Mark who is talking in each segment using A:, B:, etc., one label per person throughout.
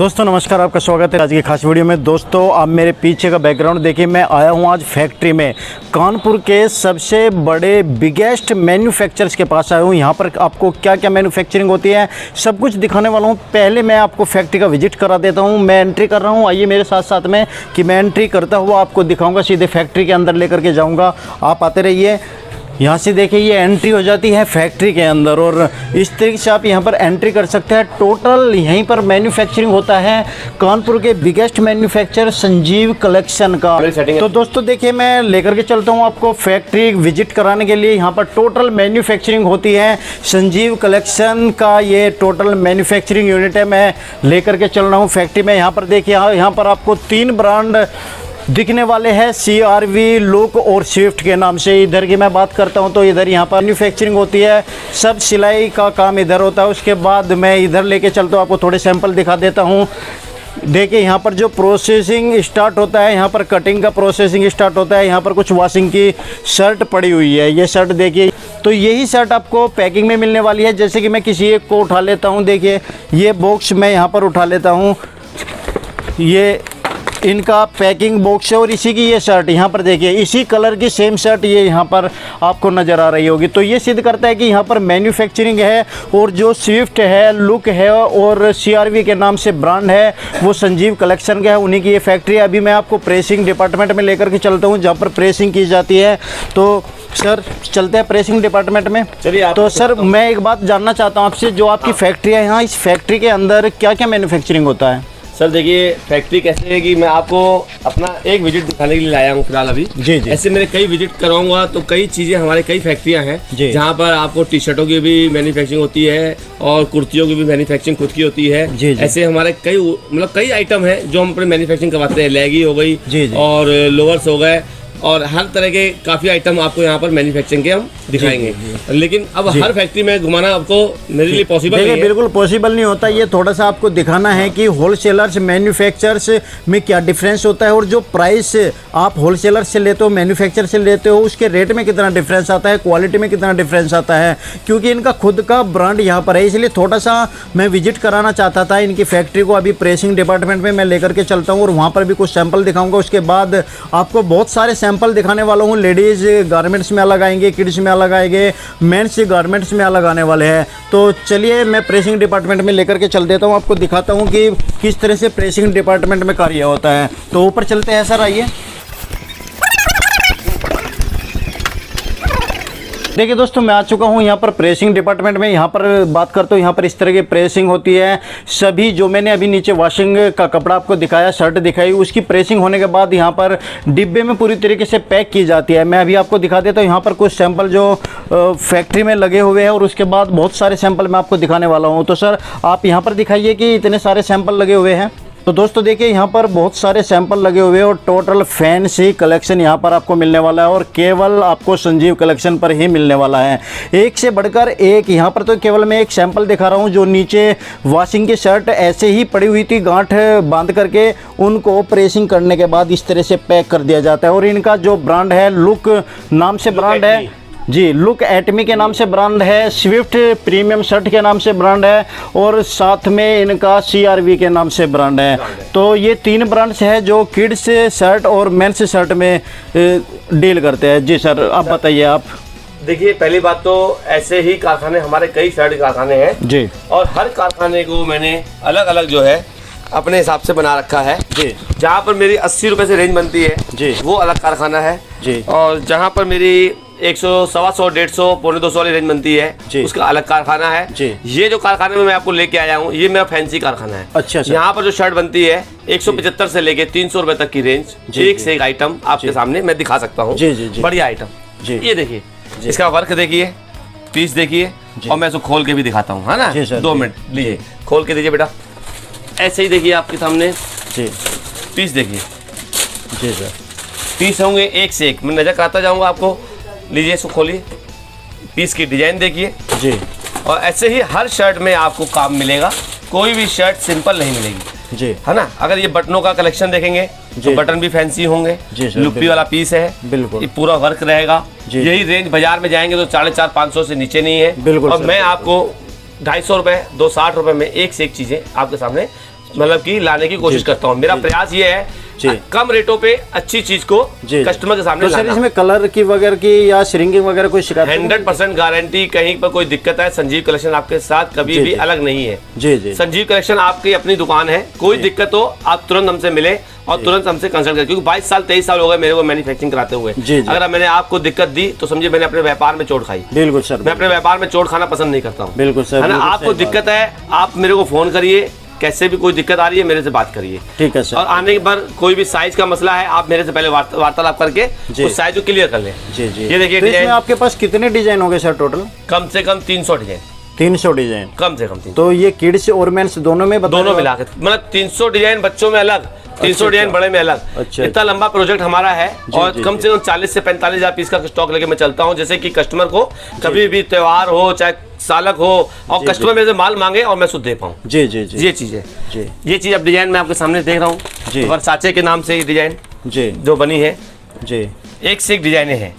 A: दोस्तों नमस्कार, आपका स्वागत है आज की खास वीडियो में। दोस्तों आप मेरे पीछे का बैकग्राउंड देखिए, मैं आया हूँ आज फैक्ट्री में। कानपुर के सबसे बड़े बिगेस्ट मैन्युफैक्चरर्स के पास आया हूँ। यहाँ पर आपको क्या क्या मैन्युफैक्चरिंग होती है सब कुछ दिखाने वाला हूँ। पहले मैं आपको फैक्ट्री का विजिट करा देता हूँ। मैं एंट्री कर रहा हूँ, आइए मेरे साथ साथ में कि मैं एंट्री करता हुआ आपको दिखाऊँगा, सीधे फैक्ट्री के अंदर लेकर के जाऊँगा। आप आते रहिए। यहाँ से देखिए ये एंट्री हो जाती है फैक्ट्री के अंदर और इस तरीके से आप यहाँ पर एंट्री कर सकते हैं। टोटल यहीं पर मैन्युफैक्चरिंग होता है कानपुर के बिगेस्ट मैन्युफैक्चरर संजीव कलेक्शन का। तो दोस्तों देखिए मैं लेकर के चलता हूँ आपको फैक्ट्री विजिट कराने के लिए। यहाँ पर टोटल मैन्युफैक्चरिंग होती है संजीव कलेक्शन का, ये टोटल मैन्युफैक्चरिंग यूनिट है। मैं लेकर के चल रहा हूँ फैक्ट्री में। यहाँ पर देखिए यहाँ पर आपको 3 ब्रांड दिखने वाले हैं, CRV, लुक और स्विफ्ट के नाम से। इधर की मैं बात करता हूं तो इधर यहाँ पर मैन्युफैक्चरिंग होती है, सब सिलाई का काम इधर होता है। उसके बाद मैं इधर लेके चलता हूँ, आपको थोड़े सैंपल दिखा देता हूँ। देखिए यहाँ पर जो प्रोसेसिंग स्टार्ट होता है, यहाँ पर कटिंग का प्रोसेसिंग स्टार्ट होता है। यहाँ पर कुछ वॉशिंग की शर्ट पड़ी हुई है, ये शर्ट देखिए। तो यही शर्ट आपको पैकिंग में मिलने वाली है। जैसे कि मैं किसी एक को उठा लेता हूँ, देखिए ये बॉक्स मैं यहाँ पर उठा लेता हूँ, ये इनका पैकिंग बॉक्स है और इसी की ये शर्ट यहाँ पर देखिए, इसी कलर की सेम शर्ट ये यहाँ पर आपको नज़र आ रही होगी। तो ये सिद्ध करता है कि यहाँ पर मैन्युफैक्चरिंग है। और जो स्विफ्ट है, लुक है और CRV के नाम से ब्रांड है, वो संजीव कलेक्शन का है, उन्हीं की ये फैक्ट्री है। अभी मैं आपको प्रेसिंग डिपार्टमेंट में लेकर के चलता हूँ, जहाँ पर प्रेसिंग की जाती है। तो सर चलते हैं प्रेसिंग डिपार्टमेंट में। चलिए। तो सर मैं एक बात जानना चाहता हूँ आपसे, जो आपकी फैक्ट्री है यहाँ, इस फैक्ट्री के अंदर क्या क्या मैन्युफैक्चरिंग होता है?
B: सर देखिए फैक्ट्री कैसे है कि मैं आपको अपना एक विजिट दिखाने के लिए लाया हूँ फिलहाल अभी।
A: जी।
B: ऐसे मेरे कई विजिट कराऊंगा तो कई चीज़ें, हमारे कई फैक्ट्रियाँ हैं जहाँ पर आपको टी शर्टों की भी मैन्युफैक्चरिंग होती है और कुर्तियों की भी मैन्युफैक्चरिंग खुद की होती है। जी। ऐसे हमारे कई आइटम है जो हम अपने मैन्युफैक्चरिंग करवाते हैं। लेगी हो गई और लोअर्स हो गए और हर तरह के काफ़ी आइटम आपको यहाँ पर मैन्युफैक्चरिंग के हम दिखाएंगे। लेकिन अब हर फैक्ट्री में घुमाना आपको मेरे लिए पॉसिबल नहीं है।
A: बिल्कुल पॉसिबल नहीं होता। ये थोड़ा सा आपको दिखाना है कि होलसेलर्स मैन्युफैक्चरर्स में क्या डिफरेंस होता है और जो प्राइस आप होलसेलर से लेते हो, मैन्युफैक्चर से लेते हो, उसके रेट में कितना डिफरेंस आता है, क्वालिटी में कितना डिफरेंस आता है, क्योंकि इनका खुद का ब्रांड यहाँ पर है। इसलिए थोड़ा सा मैं विजिट कराना चाहता था इनकी फैक्ट्री को। अभी प्रेसिंग डिपार्टमेंट में मैं लेकर के चलता हूँ और वहाँ पर भी कुछ सैंपल दिखाऊँगा। उसके बाद आपको बहुत सारे सैंपल दिखाने वाला हूँ। लेडीज़ गारमेंट्स में अलग आएंगे, किड्स में अलग आएंगे, मेंस गारमेंट्स में अलग आने वाले हैं। तो चलिए मैं प्रेसिंग डिपार्टमेंट में लेकर के चल देता हूँ, आपको दिखाता हूँ कि किस तरह से प्रेसिंग डिपार्टमेंट में कार्य होता है। तो ऊपर चलते हैं सर, आइए। देखिए दोस्तों मैं आ चुका हूँ यहाँ पर प्रेसिंग डिपार्टमेंट में। यहाँ पर बात करता हूँ, यहाँ पर इस तरह की प्रेसिंग होती है। सभी जो मैंने अभी नीचे वॉशिंग का कपड़ा आपको दिखाया, शर्ट दिखाई, उसकी प्रेसिंग होने के बाद यहाँ पर डिब्बे में पूरी तरीके से पैक की जाती है। मैं अभी आपको दिखा देता हूँ यहाँ पर कुछ सैंपल जो फैक्ट्री में लगे हुए हैं और उसके बाद बहुत सारे सैंपल मैं आपको दिखाने वाला हूँ। तो सर आप यहाँ पर दिखाइए कि इतने सारे सैंपल लगे हुए हैं। तो दोस्तों देखिए यहाँ पर बहुत सारे सैंपल लगे हुए हैं और टोटल फैंसी कलेक्शन यहाँ पर आपको मिलने वाला है और केवल आपको संजीव कलेक्शन पर ही मिलने वाला है। एक से बढ़कर एक। यहाँ पर तो केवल मैं एक सैंपल दिखा रहा हूँ, जो नीचे वॉशिंग की शर्ट ऐसे ही पड़ी हुई थी, गांठ बांध करके उनको प्रेसिंग करने के बाद इस तरह से पैक कर दिया जाता है। और इनका जो ब्रांड है, लुक नाम से ब्रांड है जी, लुक एटमी के नाम से ब्रांड है, स्विफ्ट प्रीमियम शर्ट के नाम से ब्रांड है और साथ में इनका CRV के नाम से ब्रांड है। तो ये 3 ब्रांड्स है जो किड्स शर्ट और मेंस शर्ट में डील करते हैं। जी सर आप बताइए। आप
B: देखिए पहली बात तो ऐसे ही कारखाने, हमारे कई शर्ट कारखाने हैं जी, और हर कारखाने को मैंने अलग अलग जो है अपने हिसाब से बना रखा है जी। जहाँ पर मेरी 80 रुपए से रेंज बनती है जी, वो अलग कारखाना है जी। और जहाँ पर मेरी 100, 125, 150, पौने 200 वाली रेंज बनती है, उसका अलग कारखाना है जी। ये जो कारखाने में मैं आपको लेके आया हूँ, ये मेरा फैंसी कारखाना है। अच्छा। यहाँ पर जो शर्ट बनती है 175 से लेके 300 रुपए तक की रेंज, एक से एक आइटम आपके सामने मैं दिखा सकता हूँ। बढ़िया आइटम जी। ये देखिए, इसका वर्क देखिए, पीस देखिए, और मैं इसको खोल के भी दिखाता हूँ, है ना। 2 मिनट लीजिए, खोल के दीजिए बेटा। ऐसे ही देखिए आपके सामने जी, पीस देखिए जी सर। पीस होंगे एक से एक, मैं नजर कराता जाऊंगा आपको। लीजिए इसको खोलिए, पीस की डिजाइन देखिए जी। और ऐसे ही हर शर्ट में आपको काम मिलेगा, कोई भी शर्ट सिंपल नहीं मिलेगी जी, है ना। अगर ये बटनों का कलेक्शन देखेंगे तो बटन भी फैंसी होंगे, लुप्पी वाला पीस है, बिल्कुल ये पूरा वर्क रहेगा। यही रेंज बाजार में जाएंगे तो 450-500 से नीचे नहीं है। बिल्कुल। और मैं आपको 250 रुपये, 260 रुपये में एक से एक चीज़ें आपके सामने मतलब कि लाने की कोशिश करता हूँ। मेरा प्रयास ये है कम रेटों पे अच्छी चीज को कस्टमर के सामने
A: तो
B: लाना।
A: इसमें कलर की वगैरह की या श्रिंकिंग वगैरह कोई शिकायत?
B: 100% गारंटी, कहीं पर कोई दिक्कत है संजीव कलेक्शन आपके साथ कभी भी अलग नहीं है।
A: जी जी,
B: संजीव कलेक्शन आपकी अपनी दुकान है, कोई दिक्कत हो आप तुरंत हमसे मिले और तुरंत हमसे कंसल्ट करें, क्योंकि 22 साल 23 साल हो गए मेरे को मैन्युफैक्चरिंग कराते हुए। अगर मैंने आपको दिक्कत दी तो समझिए मैंने अपने व्यापार में चोट खाई।
A: बिल्कुल सर,
B: मैं अपने व्यापार में चोट खाना पसंद नहीं करता हूँ।
A: बिल्कुल सर,
B: है ना। आपको दिक्कत है आप मेरे को फोन करिए, कैसे भी कोई दिक्कत आ रही है मेरे से बात करिए,
A: ठीक है सर।
B: और आने के बाद कोई भी साइज का मसला है आप मेरे से पहले वार्तालाप करके उस साइज को क्लियर कर लें।
A: जी जी,
B: ये देखिए
A: तो इसमें आपके पास कितने डिजाइन हो गए सर टोटल?
B: कम से कम 300 डिजाइन।
A: 300 डिजाइन
B: कम से कम 300।
A: तो ये किड्स और मेंस दोनों में
B: दोनों मिला के मतलब 300 डिजाइन बच्चों में अलग, 300 डिजाइन बड़े में अलग।
A: अच्छा,
B: इतना लंबा प्रोजेक्ट हमारा है और कम से कम 40 से 45 हजार पीस का स्टॉक लेके मैं चलता हूँ, जैसे कि कस्टमर को कभी भी त्योहार हो चाहे सालक हो और कस्टमर मेरे से माल मांगे और मैं शुद्ध दे पाऊँ।
A: जी जी जी,
B: ये चीज है जी। ये चीज अब डिजाइन मैं आपके सामने देख रहा हूँ जी, वर्साचे के नाम से ये डिजाइन जी जो बनी है जी, एक से एक डिजाइने हैं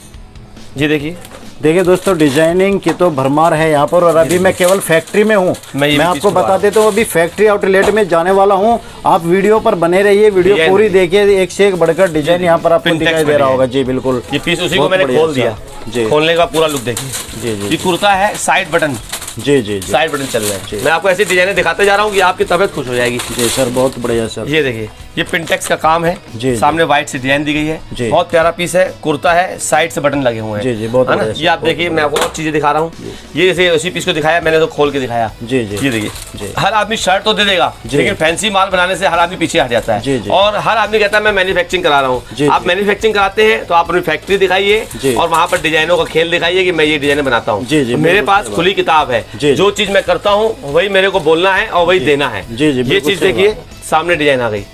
B: जी। देखिए
A: दोस्तों डिजाइनिंग की तो भरमार है यहाँ पर, और अभी मैं केवल फैक्ट्री में हूँ। मैं आपको बता देता हूँ अभी फैक्ट्री आउटलेट में जाने वाला हूँ। आप वीडियो पर बने रहिए, वीडियो पूरी देखिए, एक से एक बढ़कर डिजाइन यहाँ पर आपको दिखाई दे रहा होगा जी। बिल्कुल,
B: ये पीस उसी को मैंने खोल दिया जी, खोलने का पूरा लुक देखिए जी जी। ये कुर्ता है साइड बटन
A: जी जी,
B: साइड बटन चल रहा है। मैं आपको ऐसी डिजाइने दिखाते जा रहा हूँ कि आपकी तबीयत खुश हो जाएगी
A: जी सर। बहुत बढ़िया सर। ये
B: देखिए ये पिंटेक्स का काम है जी, सामने व्हाइट से डिजाइन दी गई है जी, बहुत प्यारा पीस है। कुर्ता है, साइड से बटन लगे हुए हैं जी जी, बहुत बढ़िया। ये आप देखिए मैं आपको और चीजें दिखा रहा हूँ। ये जैसे उसी पीस को दिखाया मैंने तो खोल के दिखाया जी जी। ये देखिए हर आदमी शर्ट तो दे देगा लेकिन फैंसी माल बनाने से हर आदमी पीछे हट जाता है और हर आदमी कहता है मैं मैन्युफैक्चरिंग करा रहा हूँ। आप मैन्युफैक्चरिंग कराते हैं तो आप अपनी फैक्ट्री दिखाइए और वहाँ पर डिजाइनों का खेल दिखाइए कि मैं ये डिजाइन बनाता हूँ। मेरे पास खुली किताब है, जो चीज मैं करता हूँ वही मेरे को बोलना है और वही देना है। ये चीज देखिए सामने डिजाइन आ गई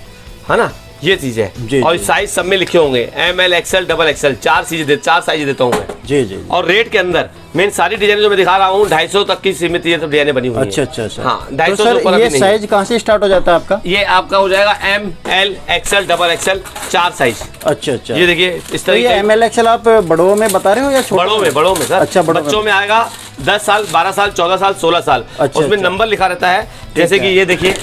B: है ना, ये चीज है। और साइज सब में लिखे होंगे ML XL XXL, 4 साइज देता हूँ मैं जी जी। और रेट के अंदर मैं सारी डिजाइन जो मैं दिखा रहा हूँ 250 तक की सीमित ये सब डिजाइने बनी हुई हैं।
A: अच्छा अच्छा अच्छा,
B: हाँ 250
A: तो सर ये साइज कहाँ से स्टार्ट हो जाता है आपका? ये
B: आपका हो जाएगा ML XL XXL 4 साइज।
A: अच्छा अच्छा,
B: ये देखिए इस तरह
A: ये ML XL आप बड़ों में बता रहे हो या छोटे? बड़ों में सर। अच्छा,
B: बच्चों में आएगा 10 साल 12 साल 14 साल 16 साल। उसमें नंबर लिखा रहता है, जैसे कि ये देखिए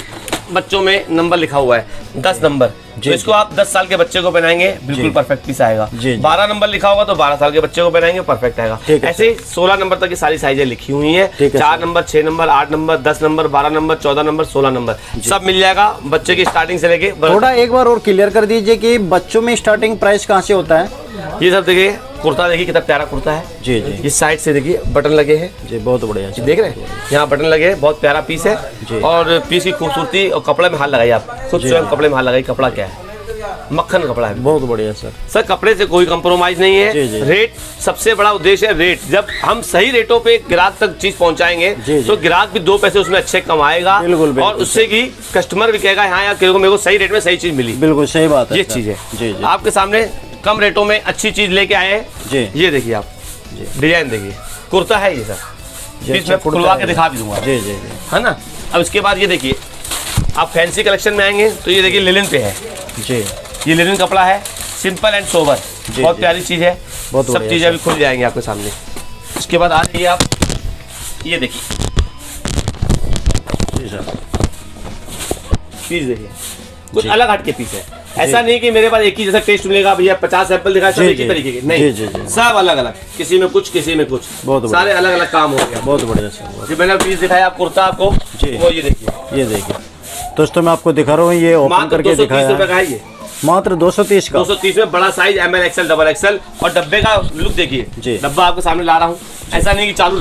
B: बच्चों में नंबर लिखा हुआ है 10 नंबर, तो इसको आप 10 साल के बच्चे को पहनाएंगे बिल्कुल परफेक्ट पीस आएगा। 12 नंबर लिखा होगा तो 12 साल के बच्चे को पहनाएंगे परफेक्ट आएगा। ऐसे 16 नंबर तक की सारी साइजें लिखी हुई हैं, 4 number 6 number 8 number 10 number 12 number 14 number 16 number सब मिल जाएगा बच्चे की स्टार्टिंग से लेके।
A: थोड़ा एक बार और क्लियर कर दीजिए कि बच्चों में स्टार्टिंग प्राइस कहाँ से होता है?
B: ये सब देखिए कुर्ता देखिए कितना प्यारा कुर्ता है जी जी। इस साइड से देखिए बटन लगे हैं जी, बहुत बढ़िया जी। देख रहे हैं यहाँ बटन लगे हैं, बहुत प्यारा पीस है और पीस की खूबसूरती और कपड़े में हाथ लगाइए आप खुद स्वयं कपड़े में हाथ लगाइए। कपड़ा क्या है, मक्खन कपड़ा है, बहुत बढ़िया सर। कपड़े से कोई कंप्रोमाइज नहीं है जी जी। रेट सबसे बड़ा उद्देश्य है, रेट जब हम सही रेटों पे ग्राहक तक चीज पहुंचाएंगे तो ग्राहक भी 2 पैसे उसमें अच्छे कमाएगा और उससे की कस्टमर भी कहेगा हाँ यार मेरे को सही रेट में सही चीज मिली। बिल्कुल सही बात है, ये चीज है जी। आपके सामने कम रेटों में अच्छी चीज लेके आए हैं जी। ये देखिए आप डिजाइन देखिए, कुर्ता है ये सर, बीच में खुलवा के दिखा भी दूंगा जी जी है ना। अब इसके बाद ये देखिए आप फैंसी कलेक्शन में आएंगे तो ये देखिए लिनन पे है जी, ये लिनन कपड़ा है, सिंपल एंड सोबर, बहुत प्यारी चीज है। सब चीजें अभी खुल जाएंगी आपके सामने। इसके बाद आ जाइए आप, ये देखिए पीस देखिए कुछ अलग हट के पीस है। ऐसा नहीं कि मेरे पास एक ही जैसा टेस्ट मिलेगा, भैया 50 सैंपल दिखाए सब एक ही तरीके के, नहीं सब अलग अलग, किसी में कुछ किसी में कुछ, सारे अलग अलग काम हो गया। बहुत बढ़िया सर। जो मैंने पीस दिखाया आप कुर्ता आपको वो ये देखिए
A: दोस्तों मैं आपको दिखा रहा हूँ, ये ओपन करके दिखाया है। ये मात्र 230 का,
B: 230 में बड़ा साइज ML XL XXL। और डब्बे का लुक देखिए, डब्बा आपके सामने ला रहा हूँ, ऐसा नहीं कि चालू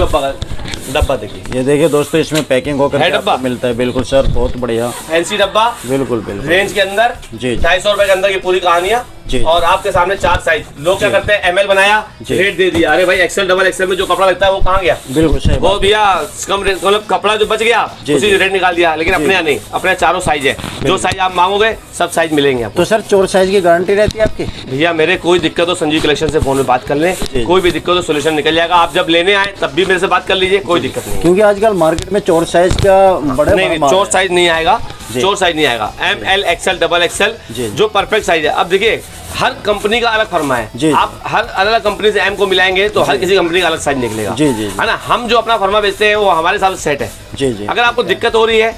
B: डब्बा देखिए।
A: ये देखिए दोस्तों इसमें पैकिंग होकर डब्बा मिलता है। बिल्कुल सर, बहुत बढ़िया
B: फैंसी डब्बा, बिल्कुल बिल्कुल रेंज के अंदर जी। 250 रुपए के अंदर की पूरी कहानियां और आपके सामने 4 साइज। लोग क्या करते हैं ML बनाया रेट दे दिया, अरे भाई XL XXL में जो कपड़ा लगता है वो कहाँ गया? बिल्कुल सही, वो भैया कम रेट मतलब कपड़ा जो बच गया उसी रेट निकाल दिया, लेकिन अपने यहाँ नहीं, अपने चारों साइज है, जो साइज आप मांगोगे सब साइज मिलेंगे आपको। तो
A: सर 4 साइज की गारंटी रहती है आपकी?
B: भैया मेरे कोई दिक्कत हो संजीव कलेक्शन से फोन में बात कर लें, कोई भी दिक्कत हो सोल्यूशन निकल जाएगा। आप जब लेने आए तब भी मेरे से बात कर लीजिए, कोई दिक्कत नहीं।
A: क्योंकि आजकल मार्केट में 4 साइज का बड़े
B: नहीं 4 साइज नहीं आएगा, 4 साइज नहीं आएगा, ML XL XXL जो परफेक्ट साइज है। अब देखिए हर कंपनी का अलग फर्मा है, आप हर अलग कंपनी से M को मिलाएंगे तो हर किसी कंपनी का अलग साइज निकलेगा है ना। हम जो अपना फर्मा बेचते हैं वो हमारे साथ सेट है जी जी। अगर आपको दिक्कत हो रही है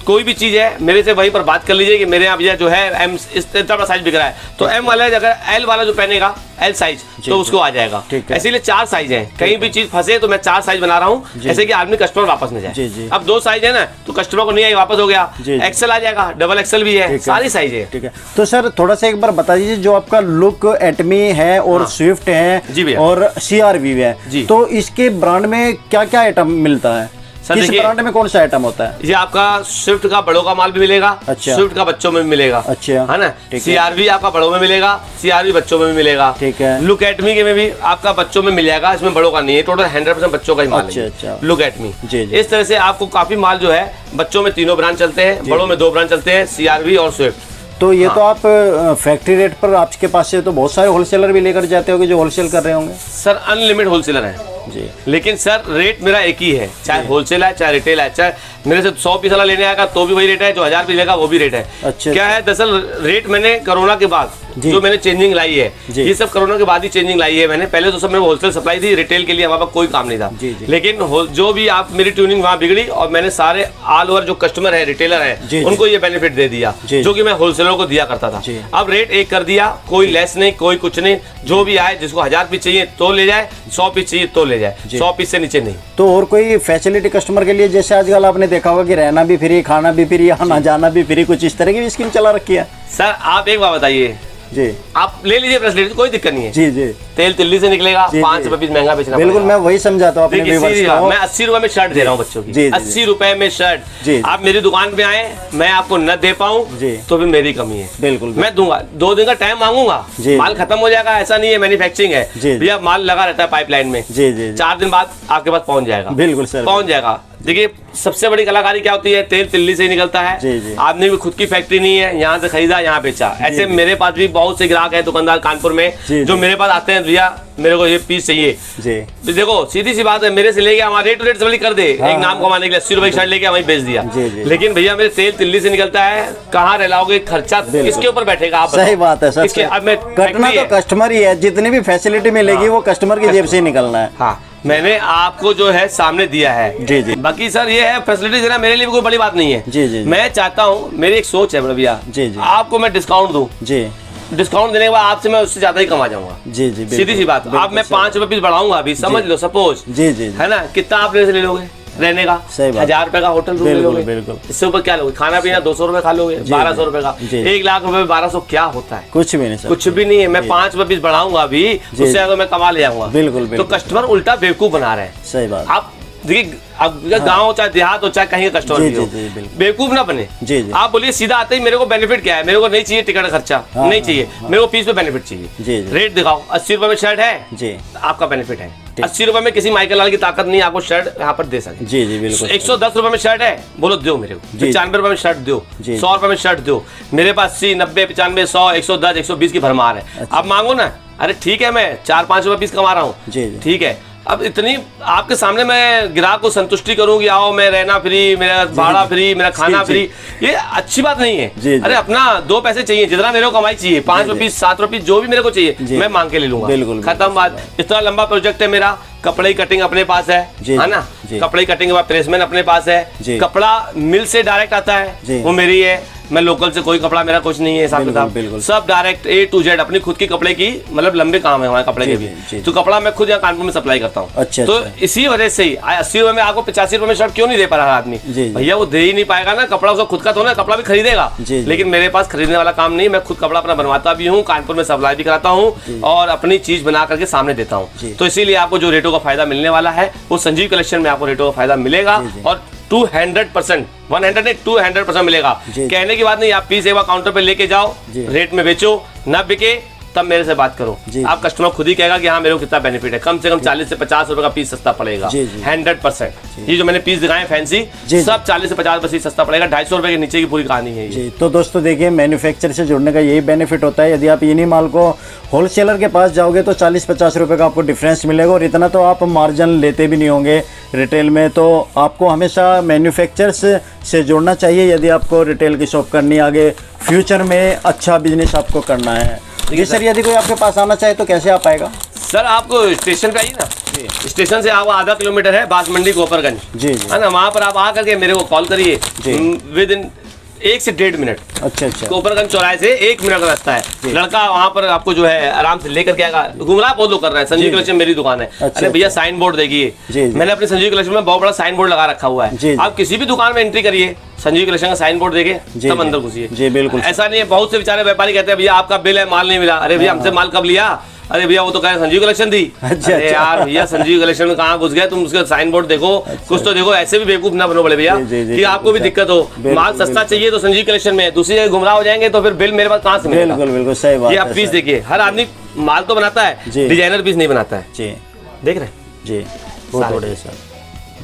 B: कोई भी चीज़ है मेरे से वहीं पर बात कर लीजिए कि मेरे यहाँ भैया जो है एम इस इतना बड़ा साइज बिक रहा है, तो एम वाला अगर एल वाला जो पहनेगा एल साइज तो उसको आ जाएगा। इसीलिए 4 साइज है, कहीं भी चीज फंसे तो मैं 4 साइज बना रहा हूँ, जैसे कि आदमी कस्टमर वापस न जाए। अब 2 साइज है ना तो कस्टमर को नहीं आई, वापस हो गया, एक्सेल आ जाएगा, डबल एक्सेल भी है, सारी साइज है।
A: ठीक है, तो सर थोड़ा सा एक बार बता दीजिए, जो आपका लुक एटमी है और स्विफ्ट है और CR-V है, तो इसके ब्रांड में क्या क्या आइटम मिलता है? किस ब्रांड में कौन सा आइटम होता है?
B: ये आपका स्विफ्ट का बड़ों का माल भी मिलेगा,
A: अच्छा।
B: स्विफ्ट का बच्चों में भी मिलेगा,
A: अच्छा
B: है ना। CR-V आपका बड़ों में मिलेगा, CR-V बच्चों में भी मिलेगा,
A: ठीक है।
B: लुक एट मी के में भी आपका बच्चों में मिल जाएगा, इसमें बड़ों का नहीं है, टोटल 100% बच्चों का ही माल है।
A: अच्छा।
B: लुक एट मी, इस तरह से आपको काफी माल जो है, बच्चों में 3 ब्रांड चलते हैं, बड़ों में 2 ब्रांड चलते हैं, CR-V और स्विफ्ट।
A: तो ये तो आप फैक्ट्री रेट पर आपके पास से तो बहुत सारे होलसेलर भी लेकर जाते होंगे जो होलसेल कर रहे होंगे?
B: सर अनलिमिटेड होलसेलर है जी, लेकिन सर रेट मेरा एक ही है, चाहे होलसेल है चाहे रिटेल है, चाहे मेरे से 100 पीस वाला लेने आएगा तो भी वही रेट है, जो 1000 पीस लेगा वो भी रेट है।
A: अच्छा,
B: क्या है दरअसल रेट मैंने कोरोना के बाद जो मैंने चेंजिंग लाई है, ये सब कोरोना के बाद ही चेंजिंग लाई है मैंने। पहले तो सब मेरे होलसेल सप्लाई थी, रिटेल के लिए हमारे पास कोई काम नहीं था, लेकिन जो भी आप मेरी ट्यूनिंग वहाँ बिगड़ी और मैंने सारे ऑल ओवर जो कस्टमर है, रिटेलर है, उनको ये बेनिफिट दे दिया जो कि मैं होलसेलर को दिया करता था। अब रेट एक कर दिया, कोई लेस नहीं, कोई कुछ नहीं, जो भी आए, जिसको 1000 पीस चाहिए तो ले जाए, 100 पीस चाहिए तो ले जाए, 100 पीस से नीचे नहीं।
A: तो और कोई फैसिलिटी कस्टमर के लिए, जैसे आजकल आपने देखा होगा कि रहना भी फ्री, खाना भी फ्री, आना जाना भी फ्री, कुछ इस तरह की स्कीम चला रखी है?
B: सर आप एक बात बताइए
A: जी,
B: आप ले लीजिए फैसिलिटी, कोई दिक्कत नहीं है
A: जी।
B: तेल दिल्ली से निकलेगा, 5 रुपए पीस महंगा बेचना।
A: बिल्कुल, मैं वही समझाता हूँ अपने व्यूअर्स को।
B: मैं 80 रुपए में शर्ट दे रहा हूँ बच्चों की, 80 रुपए में शर्ट। आप मेरी दुकान पे आए, मैं आपको न दे पाऊँ तो भी मेरी कमी है।
A: बिल्कुल,
B: मैं दूंगा, 2 दिन का टाइम मांगूंगा, माल खत्म हो जाएगा, ऐसा नहीं है, मैन्युफैक्चरिंग है भैया, माल लगा रहता है पाइपलाइन में, 4 दिन बाद आपके पास पहुंच जाएगा।
A: बिल्कुल सर,
B: पहुंच जाएगा। देखिए सबसे बड़ी कलाकारी क्या होती है, तेल दिल्ली से ही निकलता है, आदमी की खुद की फैक्ट्री नहीं है, यहाँ से खरीदा यहाँ बेचा। ऐसे मेरे पास भी बहुत से ग्राहक हैं, दुकानदार कानपुर में, जो मेरे पास आते हैं, भैया मेरे को ये पीस चाहिए। देखो सीधी सी बात है, मेरे से लेके हमारे रेट टू रेट समझ कर दे, एक नाम कमाने के लिए 80 रुपए की शर्ट लेके वहीं बेच दिया। लेकिन भैया मेरे तेल दिल्ली से निकलता है, कहाँ रहलाओगे, खर्चा किसके ऊपर बैठेगा? आप
A: सही बात है सर, अब मैं कटना तो कस्टमर ही है, जितनी भी फैसिलिटी मिलेगी वो कस्टमर की जेब से ही निकलना है।
B: हाँ, मैंने आपको जो है सामने दिया है।
A: जी।
B: बाकी सर ये है फैसिलिटी देना मेरे लिए भी कोई बड़ी बात नहीं है।
A: जी।
B: मैं चाहता हूँ, मेरी एक सोच है भैया, आपको मैं डिस्काउंट दूं। डिस्काउंट देने के बाद आपसे मैं उससे ज्यादा ही कमा जाऊंगा। जी सीधी सी बात। अब मैं 5 रुपए पीस बढ़ाऊंगा अभी, समझ लो, सपोज है ना, कितना आप मेरे से ले लोगे रहने का? 1000 रुपए का होटल रूम ले लोगे, इससे ऊपर क्या लोगे? खाना पीना 200 रुपए खा लोगे, 1200 रुपए का। 1 लाख रुपए 1200 क्या होता है?
A: कुछ भी नहीं सर,
B: कुछ भी नहीं है। मैं 5 रुपए पीस बढ़ाऊंगा अभी, उससे ज्यादा मैं कमा ले जाऊंगा।
A: बिल्कुल।
B: तो कस्टमर उल्टा बेवकूफ बना रहे हैं।
A: सही बात।
B: आप देखिए, अब गाँव चाहे देहात हो चाहे कहीं का कस्टमर भी हो, बेवकूफ ना बने। आप बोलिए सीधा आते ही मेरे को बेनिफिट क्या है, मेरे को नहीं चाहिए टिकट खर्चा, नहीं चाहिए, मेरे को पीस पे बेनिफिट चाहिए। रेट दिखाओ, 80 रुपए में शर्ट है, आपका बेनिफिट है। 80 रुपए में किसी माइकल लाल की ताकत नहीं आपको शर्ट यहाँ पर दे सके।
A: जी बिल्कुल।
B: 110 रुपए में शर्ट है, बोलो दो मेरे को। 95 रुपए में शर्ट दो, 100 रुपए में शर्ट दो। मेरे पास 80, 90, 95, 100, 110, 120 की भरमार है। आप मांगो ना, अरे ठीक है, मैं 4-5 रुपए पीस कमा रहा हूँ, ठीक है। अब इतनी आपके सामने मैं ग्राहक को संतुष्टि करूंगी, आओ मैं रहना फ्री, मेरा भाड़ा फ्री, मेरा खाना फ्री, ये अच्छी बात नहीं है। अरे अपना 2 पैसे चाहिए, जितना मेरे को कमाई चाहिए, 5 रुपये 7 रुपये जो भी मेरे को चाहिए मैं मांग के ले लूंगा। खत्म बात। इतना लंबा प्रोजेक्ट है मेरा, कपड़े की कटिंग अपने पास है ना, कपड़े की कटिंग के बाद प्रेसमेंट अपने पास है, कपड़ा मिल से डायरेक्ट आता है, वो मेरी है। मैं लोकल से कोई कपड़ा मेरा कुछ नहीं है, हिसाब किताब सब डायरेक्ट A to Z अपनी खुद की कपड़े की, मतलब लंबे काम है हमारे कपड़े के भी, तो कपड़ा मैं खुद यहाँ कानपुर में सप्लाई करता हूँ। अच्छा, तो इसी वजह से ही 80 रुपए में आपको 85 रुपए में शर्ट क्यों नहीं दे पा रहा आदमी? भैया वो दे ही नहीं पाएगा ना, कपड़ा उसका खुद का तो ना, कपड़ा भी खरीदेगा, लेकिन मेरे पास खरीदने वाला काम नहीं, मैं खुद कपड़ा अपना बनवाता भी हूँ, कानपुर में सप्लाई भी कराता हूँ और अपनी चीज बना करके सामने देता हूँ। तो इसीलिए आपको जो रेटों का फायदा मिलने वाला है वो संजीव कलेक्शन में आपको रेटों का फायदा मिलेगा और 200%, 100 नहीं 200% मिलेगा। कहने की बात नहीं, आप पीस एक बार काउंटर पे लेके जाओ, रेट में बेचो, ना बिके तब मेरे से बात करो। आप कस्टमर खुद ही कहेगा कि हाँ मेरे को कितना बेनिफिट है, कम से कम 40 से 50 रुपए का पीस सस्ता पड़ेगा। 100%। ये जो मैंने पीस दिखाए फैंसी, सब 40 से 50 रुपए सस्ता पड़ेगा, 250 रुपए के नीचे की पूरी कहानी है ये।
A: तो दोस्तों देखिए, मैन्युफैक्चर से जुड़ने का यही बेनिफिट होता है। यदि आप इन्हीं माल को होलसेलर के पास जाओगे तो 40-50 रुपए का आपको डिफरेंस मिलेगा और इतना तो आप मार्जिन लेते भी नहीं होंगे रिटेल में। तो आपको हमेशा मैन्युफैक्चरर्स से जुड़ना चाहिए यदि आपको रिटेल की शॉप करनी, आगे फ्यूचर में अच्छा बिजनेस आपको करना है। जी सर, यदि कोई आपके पास आना चाहे तो कैसे आ पाएगा?
B: सर आपको स्टेशन पे आइए ना, स्टेशन से आपको आधा किलोमीटर है बास मंडी गोपरगंज,
A: जी
B: है ना, वहाँ पर आप आ करके मेरे को कॉल करिए विद इन 1 से 1.5 मिनट।
A: अच्छा।
B: गोपरगंज चौराहे से 1 मिनट का रास्ता है। लड़का वहाँ पर आपको जो है आराम से लेकर के आएगा। गुमराह बहुत लोग कर रहे हैं। संजीव कलेक्शन मेरी दुकान है। अरे भैया साइन बोर्ड देखिए, मैंने अपने संजीव कलेक्शन में बहुत बड़ा साइन बोर्ड लगा रखा हुआ है। आप किसी भी दुकान में एंट्री करिए, संजीव कलेक्शन का साइन बोर्ड देखे तब अंदर घुसिए।
A: जी बिल्कुल।
B: ऐसा नहीं है, बहुत से बेचारे व्यापारी कहते हैं भैया आपका बिल है, माल नहीं मिला। अरे भैया हमसे माल कब लिया? अरे भैया वो तो कह रहे संजीव कलेक्शन थी। अरे यार भैया संजीव कलेक्शन में कहाँ घुस गए तुम? उसका साइन बोर्ड देखो, कुछ तो देखो। ऐसे भी बेवकूफ ना बनो बोले भैया कि आपको भी दिक्कत हो, माल सस्ता चाहिए तो संजीव कलेक्शन में, दूसरी जगह गुमराह हो जाएंगे तो फिर बिल मेरे पास कहाँ से मिलेगा?
A: बिल्कुल बिल्कुल सही बात
B: है। आप पीस देखिए, हर आदमी माल तो बनाता है, डिजाइनर पीस नहीं बनाता है।
A: जी
B: देख रहे
A: जी, बहुत बढ़िया सर।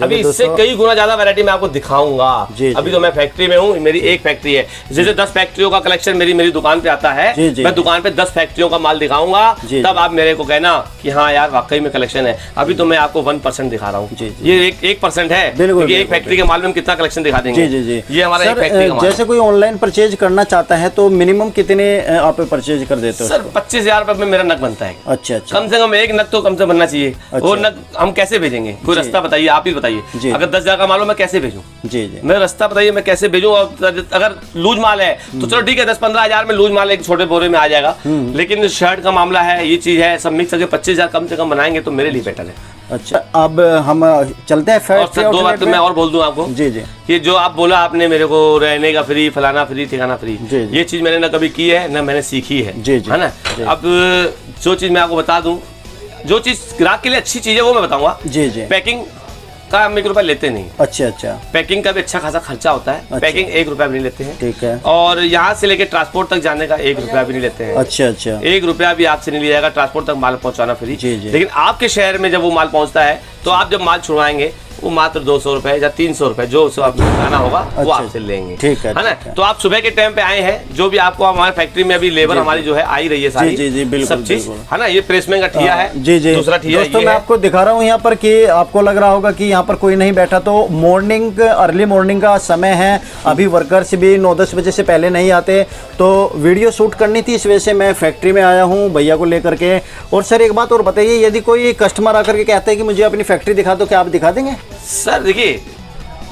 B: अभी इससे कई गुना ज्यादा वैरायटी मैं आपको दिखाऊंगा। अभी तो मैं फैक्ट्री में हूँ, मेरी एक फैक्ट्री है। जैसे 10 फैक्ट्रियों का कलेक्शन मेरी दुकान पे आता है, मैं दुकान पे 10 फैक्ट्रियों का माल दिखाऊंगा, तब आप मेरे को कहना कि हाँ यार वाकई में कलेक्शन है। अभी तो मैं आपको 1% दिखा रहा हूँ, ये 1% है, क्योंकि एक फैक्ट्री के माल में हम कितना कलेक्शन दिखा देंगे। ये हमारा एक फैक्ट्री का माल।
A: जैसे कोई ऑनलाइन परचेज करना चाहता है तो मिनिमम कितने आप परचेज कर देते हो?
B: सर 25,000 रुपए में मेरा नग बनता है।
A: अच्छा।
B: कम से कम एक नग तो कम से बनना चाहिए। वो नग हम कैसे भेजेंगे? कोई रास्ता बताइए, आप ही बताइए। अगर 10,000 का माल हो मैं कैसे भेजूं? जी। मैं रास्ता बताइए मैं कैसे भेजूं? अगर लूज माल है तो चलो ठीक है, 10-15 हजार में लूज माल एक छोटे बोरे में आ जाएगा। लेकिन शर्ट का मामला है, ये चीज है, सब मिक्स करके 25,000 कम से कम बनाएंगे तो मेरे लिए बेटर है।
A: अच्छा, अब हम चलते हैं फैक्ट्री।
B: और 2 बात मैं और बोल दूं आपको।
A: जी।
B: कि जो आप बोला आपने मेरे को रहने का फ्री, फलाना फ्री, ठिकाना फ्री, ये चीज मैंने ना कभी की है ना मैंने सीखी है, है ना। अब जो चीज मैं आपको बता दूं, जो चीज ग्राहक के लिए अच्छी चीज है वो मैं बताऊंगा। जी। पैकिंग का हम 1 रुपया लेते नहीं। अच्छा। पैकिंग का भी अच्छा खासा खर्चा होता है। पैकिंग 1 रुपया भी नहीं लेते हैं। ठीक है। और यहाँ से लेके ट्रांसपोर्ट तक जाने का 1 रुपया भी नहीं लेते हैं। अच्छा। 1 रुपया भी आपसे नहीं लिया जाएगा। ट्रांसपोर्ट तक माल पहुँचाना फ्री। लेकिन आपके शहर में जब वो माल पहुँचता है तो आप जब माल छुड़वाएंगे वो मात्र 200 रुपए या 300 रुपए जो आपको खाना होगा वो आपसे लेंगे। ठीक है ना। तो आप सुबह के टाइम पे आए हैं, जो भी आपको हमारे फैक्ट्री में अभी लेबर हमारी जो है आई रही है सारी, सब चीज है ना। ये प्रेसमेंट का ठिया है। जी। दूसरा ठिया
A: दोस्तों मैं आपको दिखा रहा हूँ यहाँ पर कि आपको लग रहा होगा कि यहाँ पर कोई नहीं बैठा, तो मॉर्निंग अर्ली मॉर्निंग का समय है। अभी वर्कर्स भी 9-10 बजे से पहले नहीं आते, तो वीडियो शूट करनी थी, इस वजह से मैं फैक्ट्री में आया हूँ भैया को लेकर के। और सर एक बात और बताइए, यदि कोई कस्टमर आकर के कहते हैं कि मुझे अपनी फैक्ट्री दिखा दो, क्या आप दिखा देंगे?
B: सर देखिए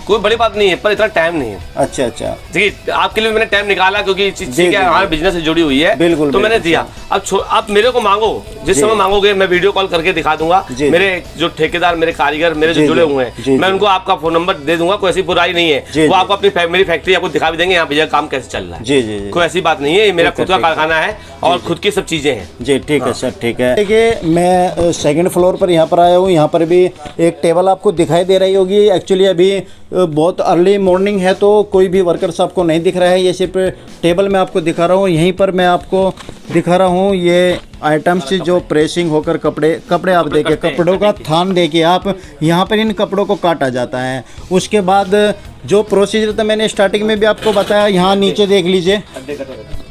B: कोई बड़ी बात नहीं है, पर इतना टाइम नहीं है। अच्छा। देखिए आपके लिए मैंने टाइम निकाला क्योंकि चीज़ हमारे बिजनेस से जुड़ी हुई है। बिल्कुल। तो मैंने दिया। अब आप मेरे को मांगो, जिस समय मांगोगे मैं वीडियो कॉल करके दिखा दूंगा। मेरे जो ठेकेदार, मेरे कारीगर, मेरे जो जुड़े हुए हैं, मैं उनको आपका फोन नंबर दे दूंगा। कोई ऐसी बुराई नहीं है, वो आपको अपनी मेरी फैक्ट्री आपको दिखा भी देंगे, यहाँ भैया काम कैसे चल रहा है। कोई ऐसी बात नहीं है, ये मेरा खुद का कारखाना है और खुद की सब चीजें हैं। जी ठीक है सर, ठीक है। देखिए मैं 2nd फ्लोर पर यहाँ पर आया हूँ। यहाँ पर भी एक टेबल आपको दिखाई दे रही होगी। एक्चुअली अभी बहुत अर्ली मॉर्निंग है तो कोई भी वर्कर्स आपको नहीं दिख रहा है। ये सिर्फ टेबल मैं आपको दिखा रहा हूँ। यहीं पर मैं आपको दिखा रहा हूँ ये आइटम्स जो प्रेसिंग होकर कपड़े आप देखिए, कपड़ों का थान देखिए आप। यहाँ पर इन कपड़ों को काटा जाता है। उसके बाद जो प्रोसीजर था मैंने स्टार्टिंग में भी आपको बताया। यहाँ नीचे देख लीजिए,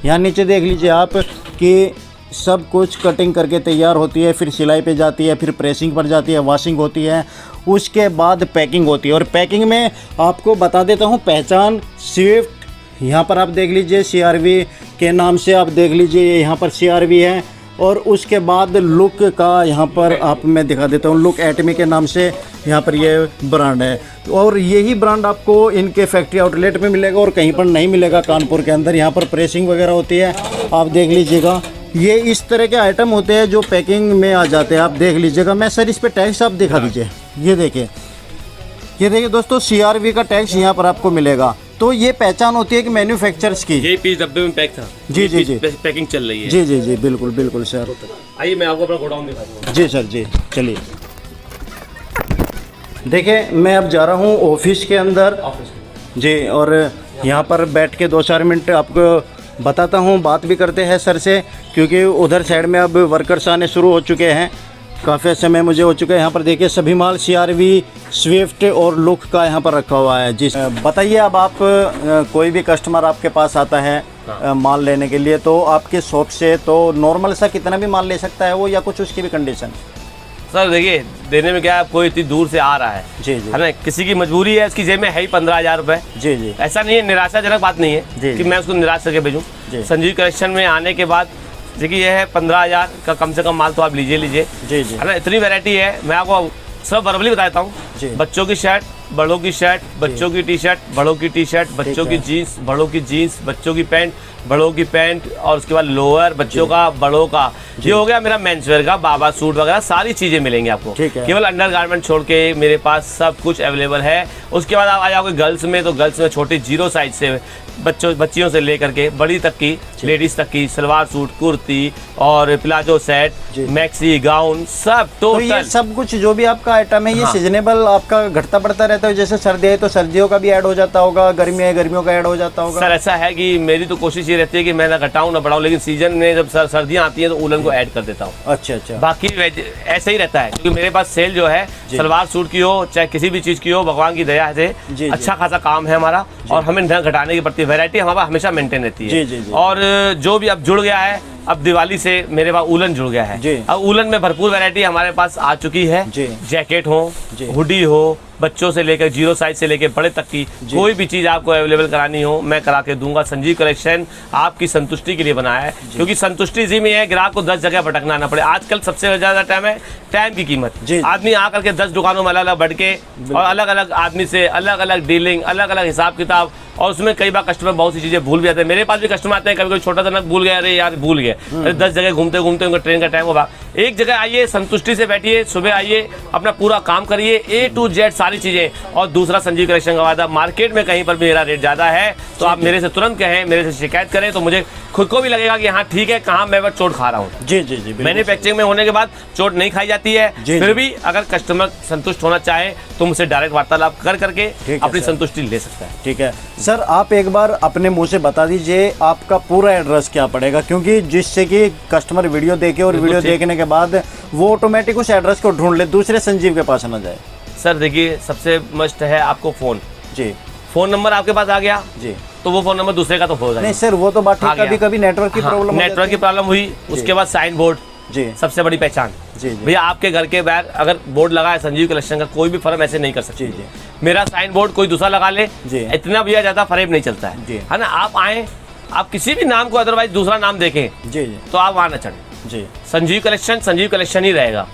B: यहाँ नीचे देख लीजिए आप कि सब कुछ कटिंग करके तैयार होती है, फिर सिलाई पे जाती है, फिर प्रेसिंग पर जाती है, वॉशिंग होती है, उसके बाद पैकिंग होती है। और पैकिंग में आपको बता देता हूँ पहचान स्विफ्ट, यहाँ पर आप देख लीजिए CRV के नाम से आप देख लीजिए, यहाँ पर CRV है। और उसके बाद लुक का यहाँ पर आप मैं दिखा देता हूँ, लुक एटमी के नाम से यहाँ पर ये ब्रांड है। और यही ब्रांड आपको इनके फैक्ट्री आउटलेट में मिलेगा और कहीं पर नहीं मिलेगा कानपुर के अंदर। यहाँ पर प्रेसिंग वगैरह होती है, आप देख लीजिएगा। ये इस तरह के आइटम होते हैं जो पैकिंग में आ जाते हैं, आप देख लीजिएगा। मैं सर इस पर टैक्स आप दिखा दीजिए, ये देखिए दोस्तों CRV का टैक्स यहाँ पर आपको मिलेगा। तो ये पहचान होती है कि मैन्युफैक्चरर्स की। ये पीस डब्बे में पैक था। जी पैकिंग चल रही है।
A: जी बिल्कुल सर।
B: आइए मैं आपको अपना गोडाउन दिखा दूंगा।
A: जी सर, जी चलिए। देखिए मैं अब जा रहा हूँ ऑफिस के अंदर जी, और यहाँ पर बैठ के 2-4 मिनट आपको बताता हूँ, बात भी करते हैं सर से, क्योंकि उधर साइड में अब वर्कर्स आने शुरू हो चुके हैं। काफ़ी समय मुझे हो चुका है। यहाँ पर देखिए सभी माल CRV, स्विफ्ट और लुक का यहाँ पर रखा हुआ है। जी बताइए, अब आप कोई भी कस्टमर आपके पास आता है माल लेने के लिए, तो आपके शॉप से तो नॉर्मल सा कितना भी माल ले सकता है वो, या कुछ उसकी भी कंडीशन?
B: सर देखिए देने में क्या है, कोई इतनी दूर से आ रहा है, जी है ना, किसी की मजबूरी है, इसकी जेब में है ही 15,000 रुपए। जी ऐसा नहीं है, निराशाजनक बात नहीं है कि मैं उसको निराश करके भेजूँ। संजीव कलेक्शन में आने के बाद देखिए ये है 15,000 का कम से कम माल तो आप लीजिए
A: जी जी,
B: है ना। इतनी वैरायटी है, मैं आपको सब वर्बली बताता हूँ। बच्चों की शर्ट, बड़ों की शर्ट, बच्चों की टी शर्ट, बड़ों की टी शर्ट, बच्चों की जीन्स, बड़ों की जीन्स, बच्चों की पैंट, बड़ों की पैंट, और उसके बाद लोअर बच्चों का, बड़ों का। ये हो गया मेरा मेंसवेयर का, बाबा सूट वगैरह सारी चीजें मिलेंगी आपको। केवल अंडरगारमेंट छोड़ के मेरे पास सब कुछ अवेलेबल है। उसके बाद आप आ जाओगे गर्ल्स में, तो गर्ल्स में छोटी 0 साइज से बच्चियों से लेकर के बड़ी तक की, लेडीज तक की सलवार सूट, कुर्ती और प्लाजो सेट, मैक्सी, गाउन, सब
A: तो ये सब कुछ जो भी आपका आइटम है ये सीजनेबल आपका घटता बढ़ता रहता है। जैसे सर्दी है तो सर्दियों का भी ऐड हो जाता होगा, गर्मियाँ है गर्मियों का ऐड हो जाता होगा।
B: सर ऐसा है कि मेरी तो कोशिश ये रहती है कि मैं ना घटाऊं ना बढ़ाऊं, लेकिन सीजन में जब सर्दियाँ आती हैं तो उलन को ऐड कर देता हूँ।
A: अच्छा,
B: बाकी ऐसे ही रहता है, क्योंकि मेरे पास सेल जो है सलवार सूट की हो चाहे किसी भी चीज की हो, भगवान की दया से अच्छा खासा काम है हमारा, और हमें न घटाने की पड़ती है। वैरायटी हमारे पास हमेशा मेंटेन रहती है। और जो भी अब जुड़ गया है, अब दिवाली से मेरे पास उलन जुड़ गया है। अब उलन में भरपूर वैरायटी हमारे पास आ चुकी है। जैकेट हो, हुडी हो, बच्चों से लेकर 0 साइज से लेकर बड़े तक की कोई भी चीज आपको अवेलेबल करानी हो मैं करा के दूंगा। संजीव कलेक्शन आपकी संतुष्टि के लिए बनाया है, क्योंकि संतुष्टि इसी में है, ग्राहक को 10 जगह भटकना ना पड़े। आजकल सबसे ज्यादा टाइम है टाइम की कीमत। आदमी आकर के 10 दुकानों में अलग अलग बढ़ के और अलग अलग आदमी से अलग अलग डीलिंग, अलग अलग हिसाब किताब, और उसमें कई बार कस्टमर बहुत सी चीजें भूल भी जाते हैं। मेरे पास भी कस्टमर आते हैं, कभी कोई छोटा सा नग भूल गया, अरे यार भूल गए, 10 जगह घूमते घूमते उनका ट्रेन का टाइम होगा। एक जगह आइए, संतुष्टि से बैठिए, सुबह आइए, अपना पूरा काम करिए, A to Z सारी चीजें। और दूसरा संजीव कलेक्शन का वादा, मार्केट में कहीं पर भी मेरा रेट ज्यादा है तो आप मेरे से तुरंत कहें, मेरे से शिकायत करें, तो मुझे खुद को भी लगेगा कि हाँ ठीक है, कहाँ मैं चोट खा रहा हूँ।
A: जी,
B: मैन्युफैक्चरिंग में होने के बाद चोट नहीं खाई जाती है। फिर भी अगर कस्टमर संतुष्ट होना चाहे तो मुझसे डायरेक्ट वार्तालाप कर करके अपनी संतुष्टि ले सकता है।
A: ठीक है सर, आप एक बार अपने मुंह से बता दीजिए आपका पूरा एड्रेस क्या पड़ेगा, क्योंकि जिससे कि कस्टमर वीडियो देखे और वीडियो देखने के बाद वो ऑटोमेटिक उस एड्रेस को ढूंढ ले, दूसरे संजीव के पास ना जाए।
B: सर देखिए, सबसे मस्ट है आपको फोन। फोन नंबर आपके पास आ गया तो वो फोन नंबर दूसरे का तो हो जाएगा।
A: नहीं सर, वो तो बात ठीक, कभी कभी नेटवर्क की प्रॉब्लम,
B: नेटवर्क की प्रॉब्लम हुई, उसके बाद साइन बोर्ड सबसे बड़ी पहचान। भैया आपके घर के बाहर अगर बोर्ड लगा है संजीव कलेक्शन का, कोई भी फर्म ऐसे नहीं कर सकती। मेरा साइन बोर्ड कोई दूसरा लगा ले, इतना भैया ज्यादा फर्क नहीं चलता है ना। आप आए, आप किसी भी नाम को अदरवाइज दूसरा नाम देखें तो आप वहां न चढ़े। संजीव कलेक्शन ही रहेगा,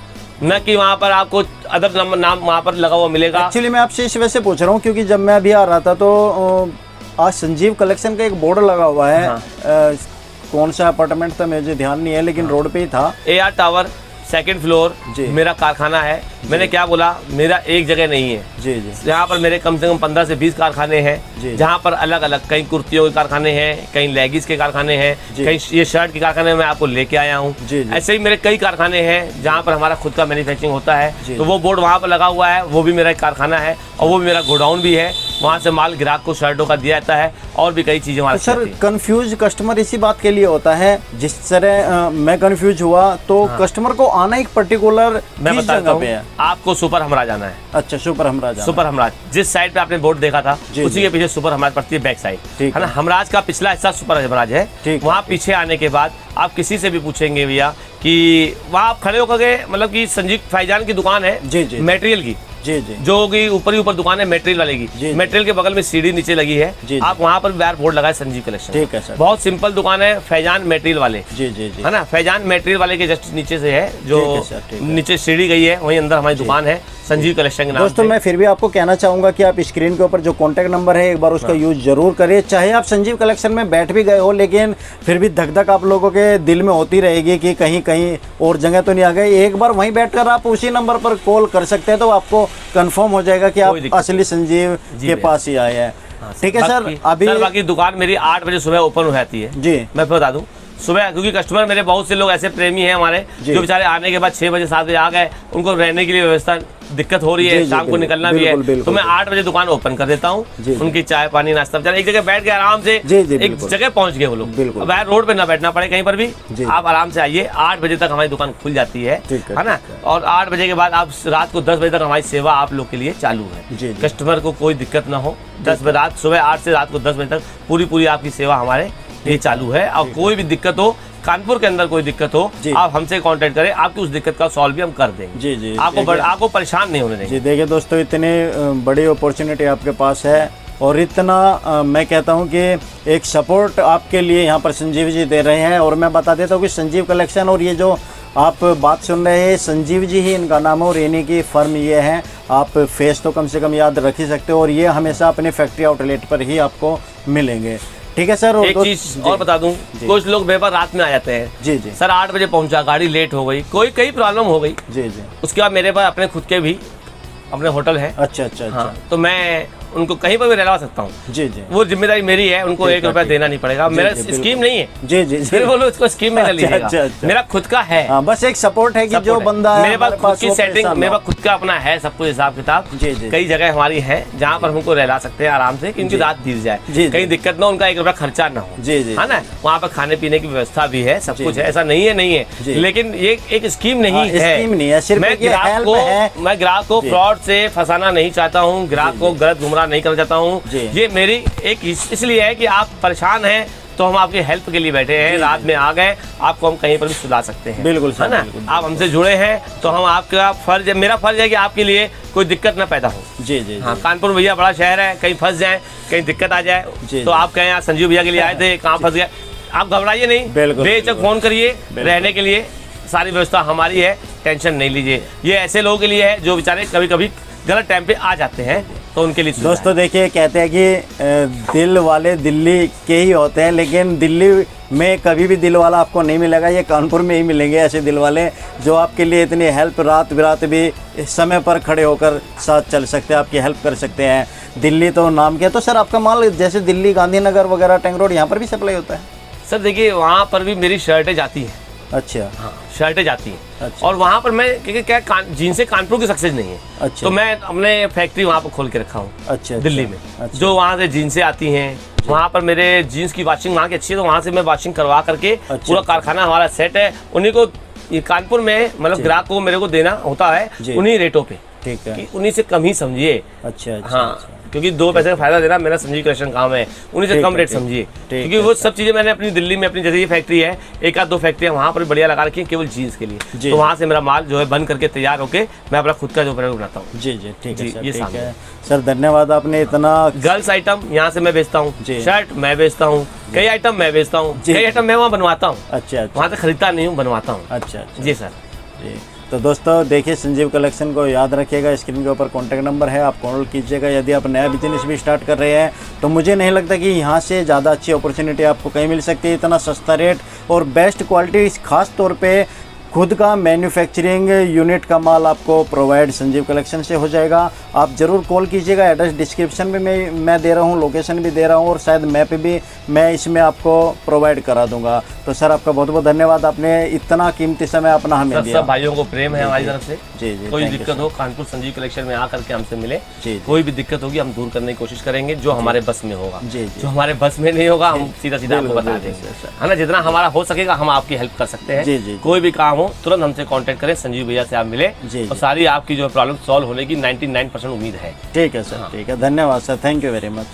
B: न कि वहाँ पर आपको अदर नाम वहाँ पर लगा हुआ मिलेगा।
A: एक्चुअली मैं आपसे इस वजह से पूछ रहा हूँ क्योंकि जब मैं अभी आ रहा था तो आज संजीव कलेक्शन का एक बोर्ड लगा हुआ है। कौन सा अपार्टमेंट था मुझे ध्यान नहीं है, लेकिन रोड पे ही था।
B: AR टावर 2nd फ्लोर मेरा कारखाना है। मैंने क्या बोला, मेरा एक जगह नहीं है। यहाँ पर मेरे कम से कम 15 से 20 कारखाने हैं, जहाँ पर अलग अलग कई कुर्तियों के कारखाने हैं, कई लेगिस के कारखाने हैं, कई ये शर्ट के कारखाने मैं आपको लेके आया हूँ। ऐसे ही मेरे कई कारखाने हैं जहाँ पर हमारा खुद का मैन्युफैक्चरिंग होता है। तो वो बोर्ड वहाँ पर लगा हुआ है, वो भी मेरा एक कारखाना है और वो भी मेरा गोडाउन भी है। वहाँ से माल ग्राहक को शर्टों का दिया जाता है और भी कई चीजें वहाँ।
A: सर कंफ्यूज कस्टमर इसी बात के लिए होता है, जिस तरह मैं कंफ्यूज हुआ तो कस्टमर को आना एक पर्टिकुलर
B: मैं बताता हूँ, आपको सुपर हमराज आना है।
A: अच्छा, सुपर हमराज।
B: सुपर हमराज जिस साइड पे आपने बोर्ड देखा था उसी के पीछे सुपर हमराज पड़ती है, बैक साइड है ना। हमराज का पिछला हिस्सा सुपर हमराज है। वहाँ पीछे आने के बाद आप किसी से भी पूछेंगे भैया कि वहाँ आप खड़े होकर के, मतलब कि संजीव भाईजान की दुकान है मटेरियल की, जो कि ऊपर ही ऊपर दुकान है मटेरियल वाले की। मटेरियल के बगल में सीढ़ी नीचे लगी है, आप वहाँ पर बैर बोर्ड लगाए संजीव कलेक्शन।
A: ठीक है सर,
B: बहुत सिंपल दुकान है, फैजान मटेरियल वाले है ना। फैजान मटेरियल वाले के जस्ट नीचे से है, जो नीचे सीढ़ी गई है वहीं अंदर हमारी दुकान है संजीव कलेक्शन के नाम।
A: दोस्तों मैं फिर भी आपको कहना चाहूंगा कि आप स्क्रीन के ऊपर जो कॉन्टैक्ट नंबर है एक बार उसका यूज जरूर करिए। चाहे आप संजीव कलेक्शन में बैठ भी गए हो, लेकिन फिर भी धक धक आप लोगों के दिल में होती रहेगी कि कहीं कहीं और जगह तो नहीं आ गए। एक बार वहीं बैठकर आप उसी नंबर पर कॉल कर सकते हैं तो आपको कंफर्म हो जाएगा कि आप असली संजीव के पास ही आए हैं। ठीक है सर। अभी
B: बाकी दुकान मेरी 8 बजे सुबह ओपन हो जाती है जी। मैं बता दूं सुबह, क्योंकि कस्टमर मेरे बहुत से लोग ऐसे प्रेमी हैं हमारे जो बेचारे आने के बाद 6 बजे 7 बजे आ गए, उनको रहने के लिए व्यवस्था दिक्कत हो रही है, शाम को निकलना भी है, तो मैं 8 बजे दुकान ओपन कर देता हूँ। उनकी चाय पानी नाश्ता, बेचारे एक जगह बैठ के आराम से एक जगह पहुँच गए वो लोग। बाहर रोड पे ना बैठना पड़े कहीं पर भी, आप आराम से आइए। 8 बजे तक हमारी दुकान खुल जाती है ना, और 8 बजे के बाद आप रात को 10 बजे तक हमारी सेवा आप लोग के लिए चालू है। कस्टमर को कोई दिक्कत ना हो, 10 बजे रात सुबह 8 से रात को 10 बजे तक पूरी आपकी सेवा हमारे लिए चालू है। और कोई भी दिक्कत हो, कानपुर के अंदर कोई दिक्कत हो, आप हमसे कांटेक्ट करें, आपकी उस दिक्कत का सॉल्व भी हम कर देंगे। आपको परेशान नहीं होने देंगे।
A: देखिए दोस्तों, इतने बड़ी अपॉर्चुनिटी आपके पास है और इतना मैं कहता हूँ कि एक सपोर्ट आपके लिए यहाँ पर संजीव जी दे रहे हैं। और मैं बता देता हूँ कि संजीव कलेक्शन और ये जो आप बात सुन रहे हैं, संजीव जी ही इनका नाम है और इन्हीं की फर्म ये है। आप फेस तो कम से कम याद रख ही सकते हो और ये हमेशा अपने फैक्ट्री आउटलेट पर ही आपको मिलेंगे। ठीक है सर। और
B: एक चीज और बता दूं, कुछ लोग मेरे पास रात में आ जाते हैं।
A: जी जी
B: सर 8 बजे पहुंचा, गाड़ी लेट हो गई, कोई कई प्रॉब्लम हो गई।
A: जी जी।
B: उसके बाद मेरे पास अपने खुद के भी अपने होटल है।
A: अच्छा अच्छा अच्छा।
B: हाँ, तो मैं उनको कहीं पर भी रहवा सकता हूँ।
A: जी जी।
B: वो जिम्मेदारी मेरी है, उनको 1 रुपया देना नहीं पड़ेगा। मेरा स्कीम नहीं है।
A: जी जी।
B: फिर बोलो इसको स्कीम में लीजिएगा।
A: अच्छा।
B: मेरा खुद का है।
A: हाँ, बस एक सपोर्ट है कि जो बंदा
B: मेरे पास खुद की सेटिंग, मेरे पास खुद का अपना है सब कुछ हिसाब किताब। कई जगह हमारी है जहाँ पर हमको रहला सकते हैं आराम से, कि इनकी रात बीत जाए, कहीं दिक्कत ना, उनका 1 रुपया खर्चा ना हो।
A: जी जी।
B: है ना, वहाँ पर खाने पीने की व्यवस्था भी है, सब कुछ है, ऐसा नहीं है। लेकिन ये एक स्कीम नहीं है। मैं ग्राहक को फ्रॉड से फंसाना नहीं चाहता हूँ, ग्राहक को गलत गुमराह नहीं करना चाहता हूँ। ये मेरी एक इसलिए है कि आप परेशान हैं तो हम आपकी हेल्प के लिए बैठे हैं। रात में आ गए, आपको हम कहीं पर भी सुला सकते हैं।
A: बिल्कुल
B: है ना, आप हमसे जुड़े हैं तो हम आपका फर्ज है, मेरा फर्ज है कि आपके लिए कोई दिक्कत ना पैदा हो।
A: जी जी।
B: हाँ, कानपुर भैया बड़ा शहर है, कहीं फंस जाए, कहीं दिक्कत आ जाए तो आप कहें यार संजीव भैया के लिए आए थे, कहाँ फंस गए। आप घबराइए नहीं, बेझिझक फोन करिए। रहने के लिए सारी व्यवस्था हमारी है, टेंशन नहीं लीजिए। ये ऐसे लोगों के लिए है जो बेचारे कभी कभी गलत टाइम पे आ जाते हैं, तो उनके लिए।
A: दोस्तों देखिए, कहते हैं कि दिल वाले दिल्ली के ही होते हैं, लेकिन दिल्ली में कभी भी दिल वाला आपको नहीं मिलेगा। ये कानपुर में ही मिलेंगे ऐसे दिल वाले जो आपके लिए इतनी हेल्प रात बिरात भी समय पर खड़े होकर साथ चल सकते हैं, आपकी हेल्प कर सकते हैं। दिल्ली तो नाम क्या है। तो सर आपका माल जैसे दिल्ली, गांधीनगर वगैरह, टैंक रोड, यहाँ पर भी सप्लाई होता है?
B: सर देखिए, वहाँ पर भी मेरी शर्टें जाती हैं।
A: अच्छा।
B: हाँ, शर्टें जाती हैं।
A: अच्छा।
B: और वहाँ पर मैं क्योंकि क्या जीन्स से कानपुर की सक्सेस नहीं है।
A: अच्छा।
B: तो मैं अपने फैक्ट्री वहाँ पर खोल के रखा हूँ।
A: अच्छा।
B: दिल्ली में।
A: अच्छा।
B: जो वहाँ से जीन्सें आती हैं, वहाँ पर मेरे जीन्स की वॉशिंग वहाँ की अच्छी है, तो वहाँ से मैं वॉशिंग करवा करके पूरा कारखाना हमारा सेट है। उन्हीं को ये कानपुर में मतलब ग्राहक को मेरे को देना होता है उन्हीं रेटों पे।
A: ठीक है।
B: उन्हीं से कम ही समझिए।
A: अच्छा।
B: हाँ, क्योंकि 2 पैसे का फायदा देना मेरा संजीव कलेक्शन काम है, उन्हीं से कम रेट समझिए। क्योंकि वो सब चीजें मैंने अपनी दिल्ली में, अपनी जैसे ये फैक्ट्री है, 1 आध 2 फैक्ट्रियां वहाँ पर बढ़िया लगा रखी है केवल जीन्स के लिए। तो वहाँ से मेरा माल जो है बन करके तैयार होके मैं अपना खुद का जो प्रोडक्ट बनाता हूँ।
A: जी जी। ठीक है सर,
B: ये
A: ठीक है सर, धन्यवाद। आपने इतना
B: गर्ल्स आइटम यहाँ से मैं बेचता हूँ, शर्ट मैं बेचता हूँ, कई आइटम मैं बेचता हूँ, कई आइटम मैं वहाँ बनवाता हूँ।
A: अच्छा।
B: वहाँ से खरीदता नहीं हूँ, बनवाता हूँ।
A: अच्छा।
B: जी सर।
A: जी। तो दोस्तों देखिए, संजीव कलेक्शन को याद रखिएगा, स्क्रीन के ऊपर कॉन्टैक्ट नंबर है, आप कॉल कीजिएगा। यदि आप नया बिजनेस भी स्टार्ट कर रहे हैं तो मुझे नहीं लगता कि यहाँ से ज़्यादा अच्छी अपॉर्चुनिटी आपको कहीं मिल सकती है। इतना सस्ता रेट और बेस्ट क्वालिटी, खास तौर पे खुद का मैन्युफैक्चरिंग यूनिट का माल आपको प्रोवाइड संजीव कलेक्शन से हो जाएगा। आप ज़रूर कॉल कीजिएगा। एड्रेस डिस्क्रिप्शन में मैं दे रहा हूँ, लोकेशन भी दे रहा हूँ और शायद मैप भी मैं इसमें आपको प्रोवाइड करा दूंगा। तो सर आपका बहुत बहुत धन्यवाद, आपने इतना कीमती समय अपना हमें दिया।
B: सब भाइयों को प्रेम है हमारी तरफ से।
A: जी जी।
B: कोई दिक्कत हो कानपुर संजीव कलेक्शन में आकर के हमसे मिले। कोई भी दिक्कत होगी हम दूर करने की कोशिश करेंगे, जो हमारे बस में होगा। जो हमारे बस में नहीं होगा हम सीधा सीधा आपको बता देंगे, है ना। जितना हमारा हो सकेगा हम आपकी हेल्प कर सकते हैं। कोई भी काम हो तुरंत हमसे कांटेक्ट करें, संजीव भैया से आप मिले और सारी आपकी जो प्रॉब्लम सॉल्व होने की 99% उम्मीद है।
A: ठीक है सर, ठीक है, धन्यवाद sir, thank you very much.